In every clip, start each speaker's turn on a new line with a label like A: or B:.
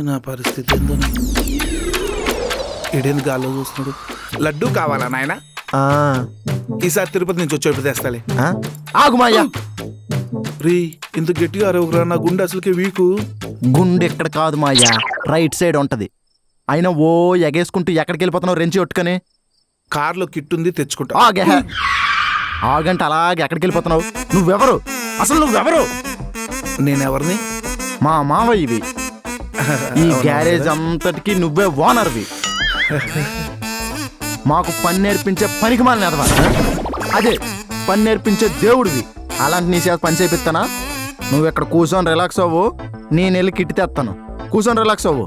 A: నా పరిస్థితి ఏందో. ఇడేంది గాల్లో చూస్తున్నాడు. లడ్డు కావాలా నాయన? ఈసారి తిరుపతి నుంచి వచ్చేప్పుడు తెస్తాలే.
B: ఆగుమాయ్యా.
A: రీ ఇంత గట్టిగా అరవకురా, నా గుండె అసలుకే వీకు.
B: గుండె ఎక్కడ కాదు మాయ్యా, రైట్ సైడ్ ఉంటది. అయినా ఓ ఎగేసుకుంటూ ఎక్కడికి వెళ్ళిపోతున్నావు రెంచి ఒట్టుకొని?
A: కార్లో కిట్ ఉంది తెచ్చుకుంటా.
B: ఆగంటే అలాగే ఎక్కడికి వెళ్ళిపోతున్నావు? నువ్వెవరు అసలు? నువ్వెవరు?
A: నేనెవరిని?
B: మా మావయ్యవి. ఈ గ్యారేజ్ అంతటికి నువ్వే ఓనర్వి. మాకు పని నేర్పించే పనికి మాలిన ఎదవా. అదే పని నేర్పించే దేవుడివి. అలాంటి నీ చేత పని చేపిస్తానా? నువ్వు ఇక్కడ కూర్చొని రిలాక్స్ అవ్వు, నేను వెళ్ళి కిట్టి తెస్తాను. కూర్చొని రిలాక్స్ అవ్వు.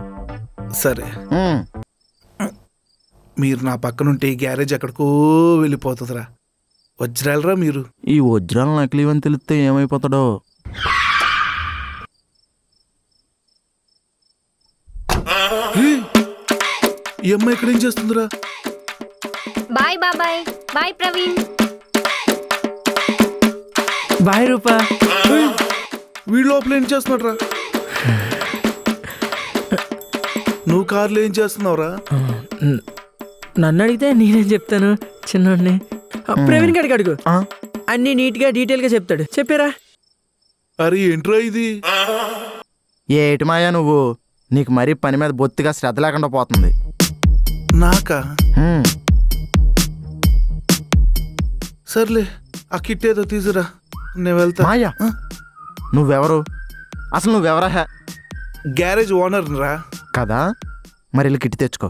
A: సరే. మీరు నా పక్కనుంటే ఈ గ్యారేజ్ ఎక్కడికో వెళ్ళిపోతుందిరా. వజ్రాలరా మీరు.
B: ఈ వజ్రాలు నకిలీవని తెలిస్తే ఏమైపోతాడో.
A: ఈ అమ్మాయి ఇక్కడ ఏం చేస్తుందిరా?
C: బాయ్ బాబాయ్. బాయ్ ప్రవీణ్.
D: బాయ్ రూపా.
A: వీడి లోపల ఏం చేస్తున్నాడు రా? నువ్వు కార్లో ఏం చేస్తున్నావురా?
D: నన్ను అడిగితే నేనేం చెప్తాను చిన్నోడిని. ప్రవీణ్ గడికి అడుగు, అన్ని నీట్గా డీటెయిల్గా చెప్తాడు. చెప్పారా?
A: అరే ఏంట్రా ఇది?
B: ఏటి మాయా నువ్వు? నీకు మరీ పని మీద బొత్తిగా శ్రద్ధ లేకుండా పోతుంది.
A: నాకా? సర్లే, ఆ కిట్ ఏదో తీసురా, నేను వెళ్తా.
B: మాయా నువ్వెవరు అసలు? నువ్వెవరా?
A: గ్యారేజ్ ఓనర్ రా.
B: కదా, మరి వెళ్ళి కిట్టి తెచ్చుకో.